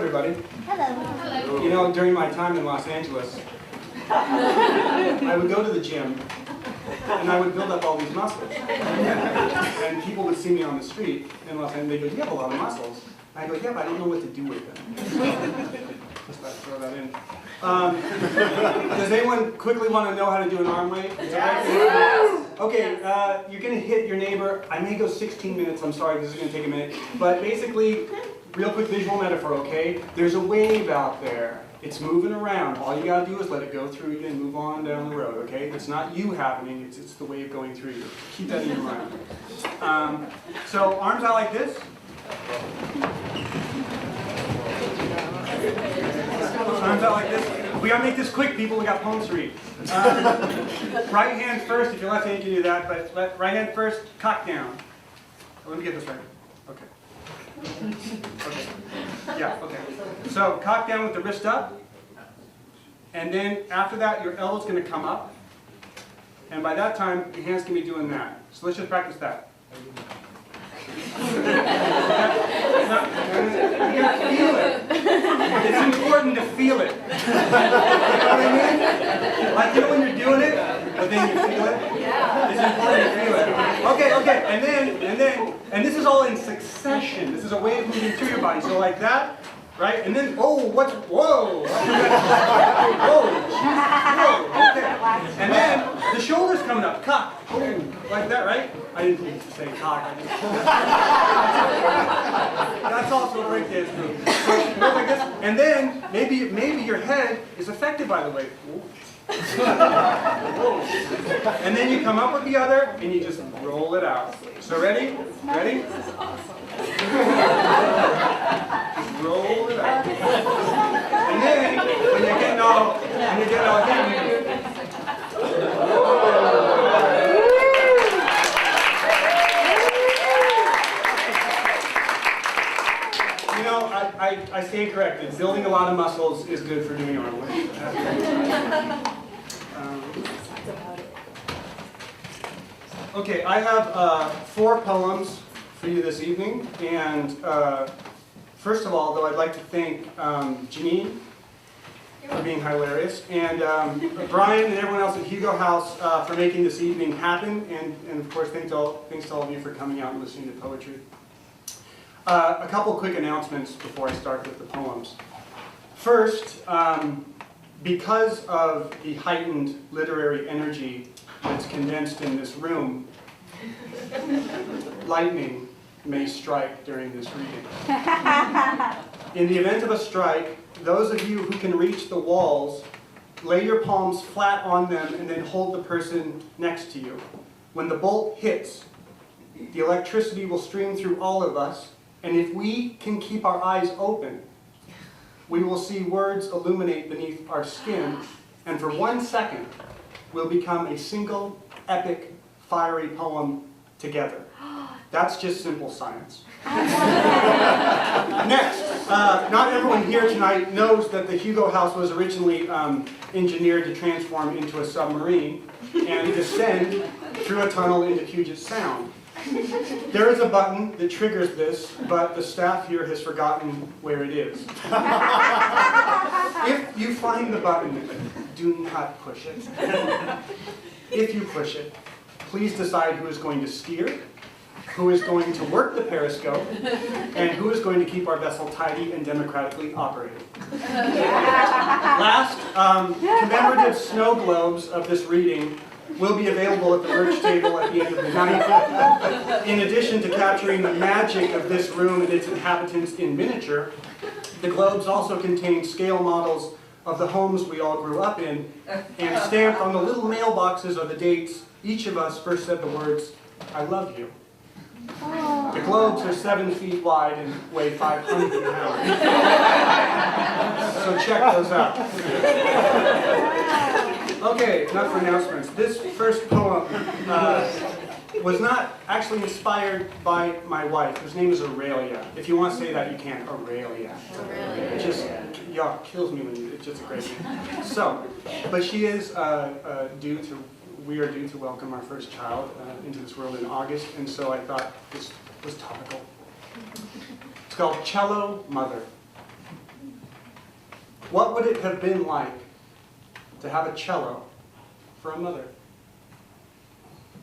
everybody. Hello. You know, during my time in Los Angeles, I would go to the gym and I would build up all these muscles. And people would see me on the street in Los Angeles, they go, you have a lot of muscles. I go, yeah, but I don't know what to do with them. Just thought I'd throw that in. Does anyone quickly want to know how to do an arm weight? Yes. Okay, you're going to hit your neighbor. I may go 16 minutes. I'm sorry, this is going to take a minute. But basically, real quick visual metaphor, okay? There's a wave out there. It's moving around. All you got to do is let it go through you and move on down the road, okay? It's not you happening. It's the wave going through you. Keep that in your mind. So arms out like this. Arms out like this. We gotta make this quick, people. We got poems to read. Right hand first. If you're left hand, you can do that. But right hand first. Cock down. Let me get this right. Okay. Okay. Yeah. Okay. So cock down with the wrist up, and then after that, your elbow's gonna come up, and by that time, your hands can be doing that. So let's just practice that. You gotta feel it. It's important to feel it. You know what I mean? Like, you know when you're doing it, but then you feel it? It's important to feel it. Okay, and this is all in succession. This is a way of moving through your body. So like that, right? And then, whoa, whoa. Whoa, okay. And then the shoulders coming up, cock, boom, like that, right? I didn't mean to say cock. That's also a breakdance move. So, like this. And then maybe your head is affected by the weight. And then you come up with the other and you just roll it out. So ready? Ready? Just roll it out. And then when you're getting all you know, I stand corrected. Building a lot of muscles is good for doing arm weight. Okay, I have 4 poems for you this evening, and first of all, though, I'd like to thank Janine for being hilarious, and Brian and everyone else at Hugo House for making this evening happen, and of course, thanks to all of you for coming out and listening to poetry. A couple quick announcements before I start with the poems. First, because of the heightened literary energy that's condensed in this room, lightning may strike during this reading. In the event of a strike, those of you who can reach the walls, lay your palms flat on them and then hold the person next to you. When the bolt hits, the electricity will stream through all of us, and if we can keep our eyes open, we will see words illuminate beneath our skin, and for 1 second, we'll become a single, epic, fiery poem together. That's just simple science. Next, not everyone here tonight knows that the Hugo House was originally engineered to transform into a submarine and descend through a tunnel into Puget Sound. There is a button that triggers this, but the staff here has forgotten where it is. If you find the button, do not push it. If you push it, please decide who is going to steer, who is going to work the periscope, and who is going to keep our vessel tidy and democratically operating. Last, commemorative snow globes of this reading will be available at the merch table at the end of the night. In addition to capturing the magic of this room and its inhabitants in miniature, the globes also contain scale models of the homes we all grew up in, and stamped on the little mailboxes are the dates each of us first said the words, "I love you." The globes are 7 feet wide and weigh 500 pounds. So check those out. Okay, enough for announcements. This first poem was not actually inspired by my wife, whose name is Aurelia. If you want to say that, you can. Aurelia. It just kills me when it's just a great name. So, but she is we are due to welcome our first child into this world in August, and so I thought this was topical. It's called Cello Mother. What would it have been like to have a cello for a mother?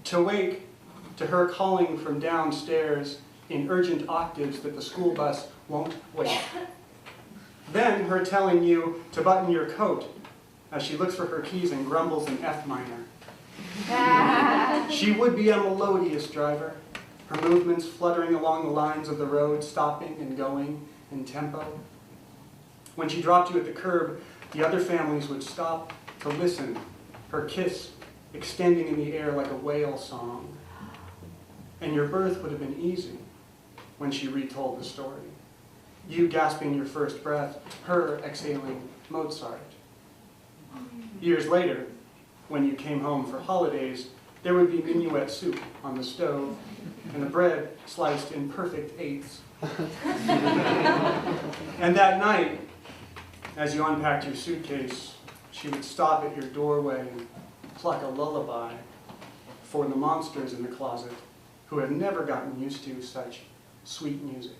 To wake to her calling from downstairs in urgent octaves that the school bus won't wait. Then her telling you to button your coat as she looks for her keys and grumbles in F minor. She would be a melodious driver, her movements fluttering along the lines of the road, stopping and going in tempo. When she dropped you at the curb, the other families would stop to listen, her kiss extending in the air like a whale song. And your birth would have been easy when she retold the story. You gasping your first breath, her exhaling Mozart. Years later, when you came home for holidays, there would be minuet soup on the stove and the bread sliced in perfect eighths. And that night, as you unpacked your suitcase, she would stop at your doorway and pluck a lullaby for the monsters in the closet who have never gotten used to such sweet music.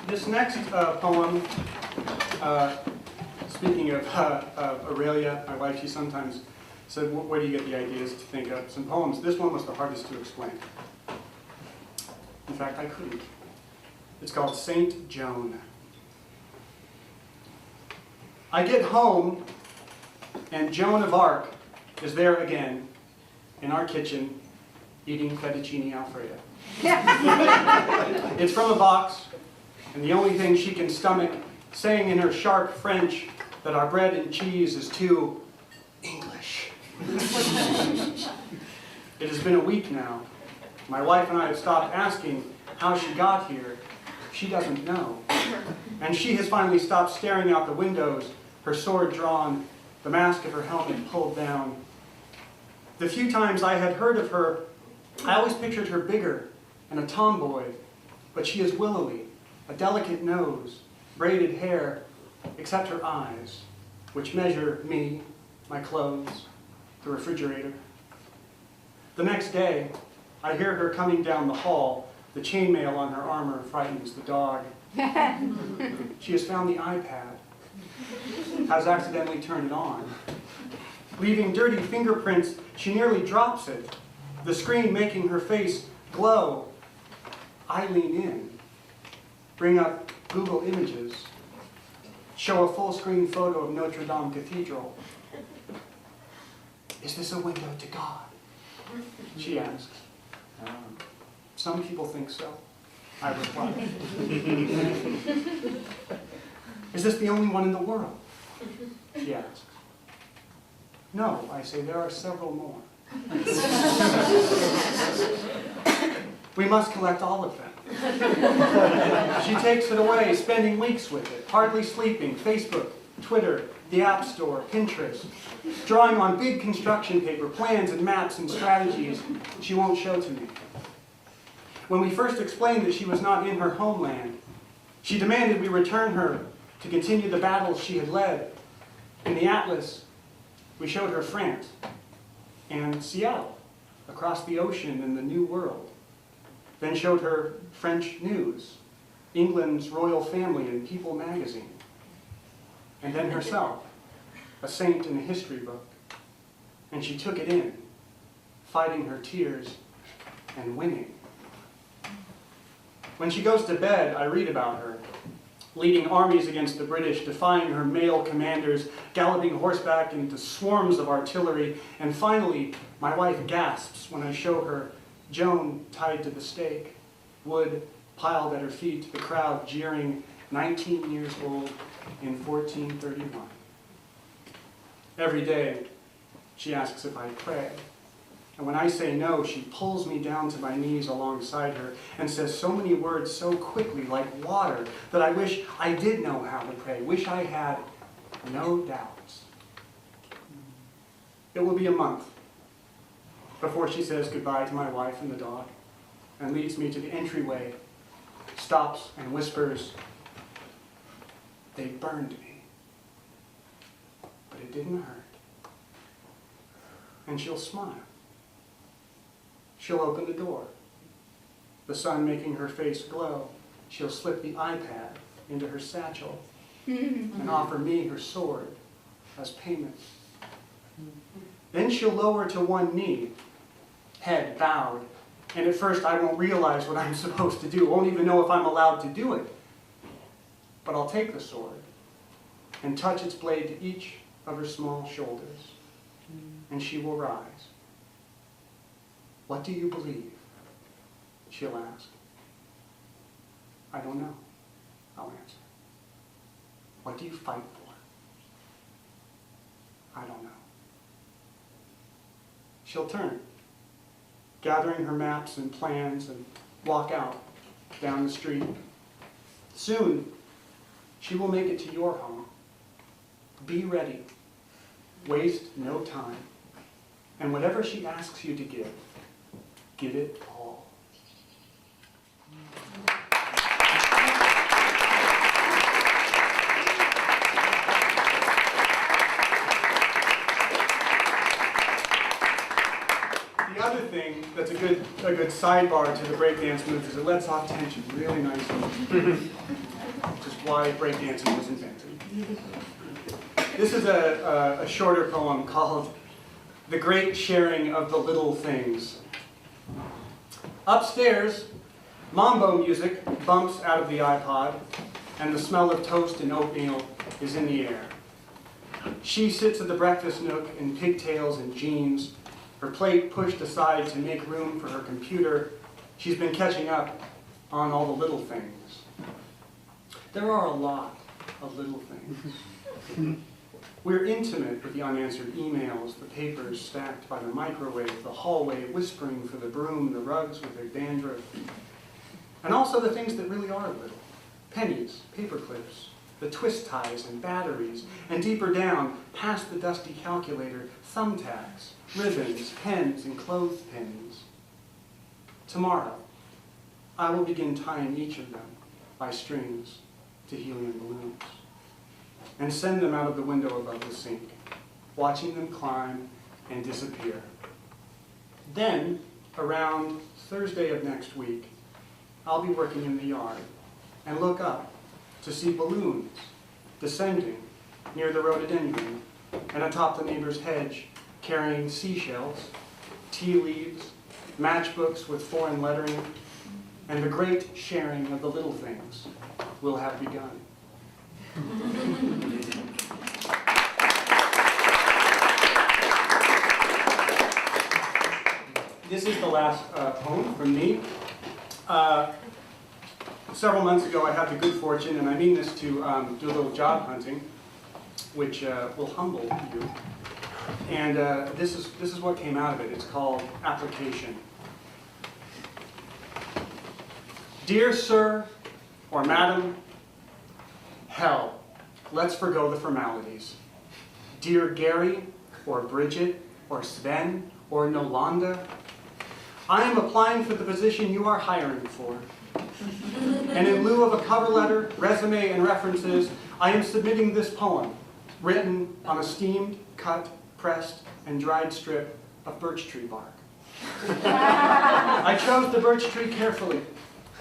This next poem, speaking of Aurelia, my wife, she sometimes said, where do you get the ideas to think of some poems? This one was the hardest to explain. In fact, I couldn't. It's called Saint Joan. I get home, and Joan of Arc is there again in our kitchen eating fettuccine alfredo. It's from a box, and the only thing she can stomach, saying in her sharp French that our bread and cheese is too English. It has been a week now. My wife and I have stopped asking how she got here. She doesn't know. And she has finally stopped staring out the windows, her sword drawn, the mask of her helmet pulled down. The few times I had heard of her, I always pictured her bigger and a tomboy, but she is willowy, a delicate nose, braided hair, except her eyes, which measure me, my clothes, the refrigerator. The next day, I hear her coming down the hall. The chainmail on her armor frightens the dog. She has found the iPad, has accidentally turned it on. Leaving dirty fingerprints, she nearly drops it, the screen making her face glow. I lean in, bring up Google Images, show a full-screen photo of Notre Dame Cathedral. Is this a window to God? She asks. Some people think so, I reply. Is this the only one in the world? She asks. No, I say, there are several more. We must collect all of them. She takes it away, spending weeks with it, hardly sleeping, Facebook, Twitter, the App Store, Pinterest, drawing on big construction paper, plans and maps and strategies she won't show to me. When we first explained that she was not in her homeland, she demanded we return her to continue the battles she had led. In the atlas, we showed her France and Seattle, across the ocean in the New World. Then showed her French news, England's royal family in People magazine, and then herself, a saint in a history book. And she took it in, fighting her tears and winning. When she goes to bed, I read about her, leading armies against the British, defying her male commanders, galloping horseback into swarms of artillery, and finally, my wife gasps when I show her Joan tied to the stake, wood piled at her feet, the crowd jeering, 19 years old in 1431. Every day, she asks if I pray. And when I say no, she pulls me down to my knees alongside her and says so many words so quickly, like water, that I wish I did know how to pray, wish I had no doubts. It will be a month before she says goodbye to my wife and the dog and leads me to the entryway, stops and whispers, "They burned me, but it didn't hurt." And she'll smile she'll open the door. The sun making her face glow, she'll slip the iPad into her satchel and offer me her sword as payment. Then she'll lower to one knee, head bowed, and at first I won't realize what I'm supposed to do, won't even know if I'm allowed to do it. But I'll take the sword and touch its blade to each of her small shoulders, and she will rise. What do you believe? She'll ask. I don't know, I'll answer. What do you fight for? I don't know. She'll turn, gathering her maps and plans, and walk out down the street. Soon, she will make it to your home. Be ready. Waste no time. And whatever she asks you to give it all. The other thing that's a good sidebar to the breakdance move is it lets off tension really nicely. Which is why breakdancing was invented. This is a shorter poem called The Great Sharing of the Little Things. Upstairs, mambo music bumps out of the iPod, and the smell of toast and oatmeal is in the air. She sits at the breakfast nook in pigtails and jeans, her plate pushed aside to make room for her computer. She's been catching up on all the little things. There are a lot of little things. We're intimate with the unanswered emails, the papers stacked by the microwave, the hallway whispering for the broom, the rugs with their dandruff, and also the things that really are little. Pennies, paper clips, the twist ties and batteries, and deeper down, past the dusty calculator, thumbtacks, ribbons, pens, and clothespins. Tomorrow, I will begin tying each of them by strings to helium balloons, and send them out of the window above the sink, watching them climb and disappear. Then, around Thursday of next week, I'll be working in the yard and look up to see balloons descending near the rhododendron and atop the neighbor's hedge, carrying seashells, tea leaves, matchbooks with foreign lettering, and the great sharing of the little things will have begun. This is the last poem from me. Several months ago I had the good fortune, and I mean this to do a little job hunting, which will humble you. And this is what came out of it. It's called Application. Dear Sir or Madam, hell, let's forgo the formalities. Dear Gary or Bridget or Sven or Nolanda, I am applying for the position you are hiring for. And in lieu of a cover letter, resume, and references, I am submitting this poem, written on a steamed, cut, pressed, and dried strip of birch tree bark. I chose the birch tree carefully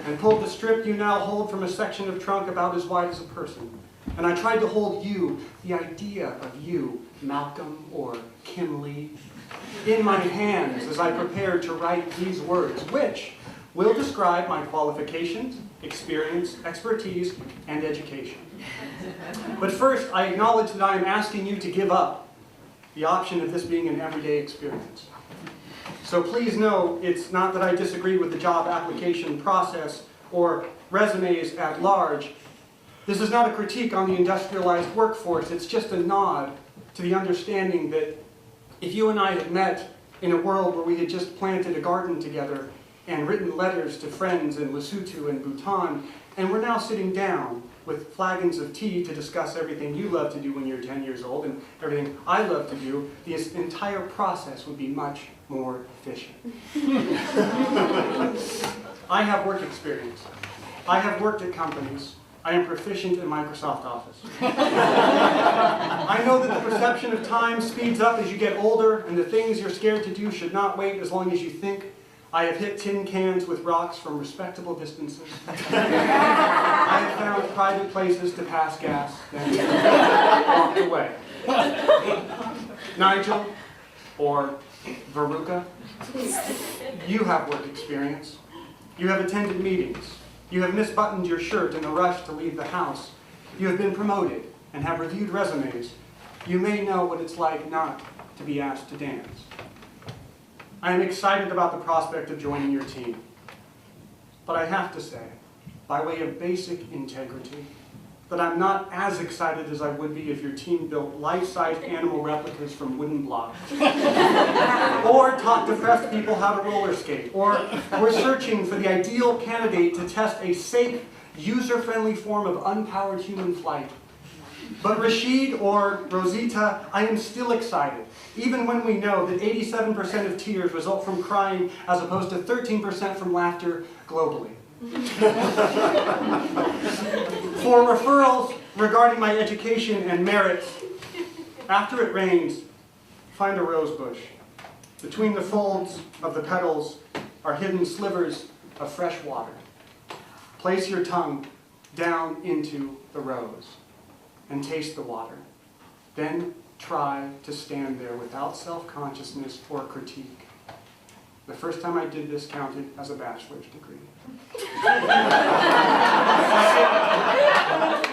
and pulled the strip you now hold from a section of trunk about as wide as a person. And I tried to hold you, the idea of you, Malcolm or Kim Lee, in my hands as I prepared to write these words, which will describe my qualifications, experience, expertise, and education. But first, I acknowledge that I am asking you to give up the option of this being an everyday experience. So please know it's not that I disagree with the job application process or resumes at large. This is not a critique on the industrialized workforce. It's just a nod to the understanding that if you and I had met in a world where we had just planted a garden together and written letters to friends in Lesotho and Bhutan, and we're now sitting down with flagons of tea to discuss everything you love to do when you're 10 years old and everything I love to do, the entire process would be much more efficient. I have work experience. I have worked at companies. I am proficient in Microsoft Office. I know that the perception of time speeds up as you get older, and the things you're scared to do should not wait as long as you think. I have hit tin cans with rocks from respectable distances. I have found private places to pass gas, then walked away. Nigel, or Veruca, you have work experience. You have attended meetings. You have misbuttoned your shirt in a rush to leave the house. You have been promoted and have reviewed resumes. You may know what it's like not to be asked to dance. I am excited about the prospect of joining your team. But I have to say, by way of basic integrity, that I'm not as excited as I would be if your team built life-sized animal replicas from wooden blocks, or taught depressed people how to roller skate, or were searching for the ideal candidate to test a safe, user-friendly form of unpowered human flight. But Rashid or Rosita, I am still excited, even when we know that 87% of tears result from crying as opposed to 13% from laughter globally. For referrals regarding my education and merits, after it rains, find a rose bush. Between the folds of the petals are hidden slivers of fresh water. Place your tongue down into the rose and taste the water. Then try to stand there without self-consciousness or critique. The first time I did this counted as a bachelor's degree.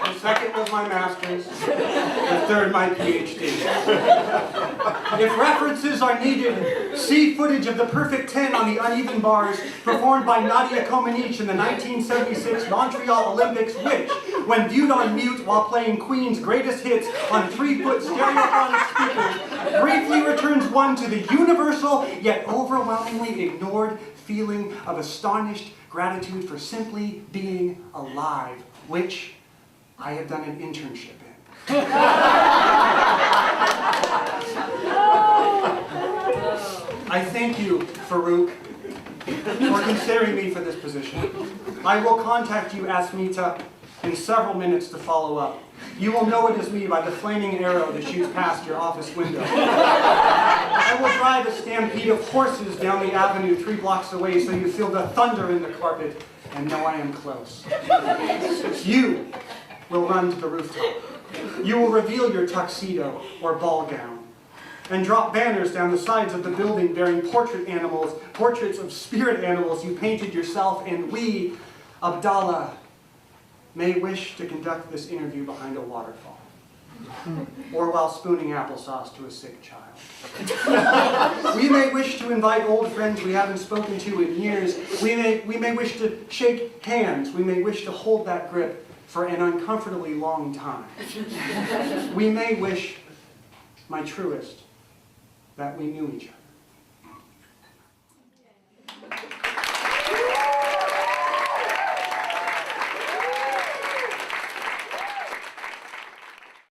The second was my master's. The third, my PhD. If references are needed, see footage of the perfect 10 on the uneven bars performed by Nadia Comaneci in the 1976 Montreal Olympics, which, when viewed on mute while playing Queen's greatest hits on 3-foot stereophonic speakers, briefly returns one to the universal yet overwhelmingly ignored feeling of astonished gratitude for simply being alive, which I have done an internship in. I thank you, Farouk, for considering me for this position. I will contact you, Asmita, in several minutes to follow up. You will know it is me by the flaming arrow that shoots past your office window. I will drive a stampede of horses down the avenue 3 blocks away so you feel the thunder in the carpet and know I am close. You will run to the rooftop. You will reveal your tuxedo or ball gown and drop banners down the sides of the building bearing portraits of spirit animals you painted yourself, and we, Abdallah, may wish to conduct this interview behind a waterfall, or while spooning applesauce to a sick child. We may wish to invite old friends we haven't spoken to in years. We may wish to shake hands. We may wish to hold that grip for an uncomfortably long time. We may wish, my truest, that we knew each other.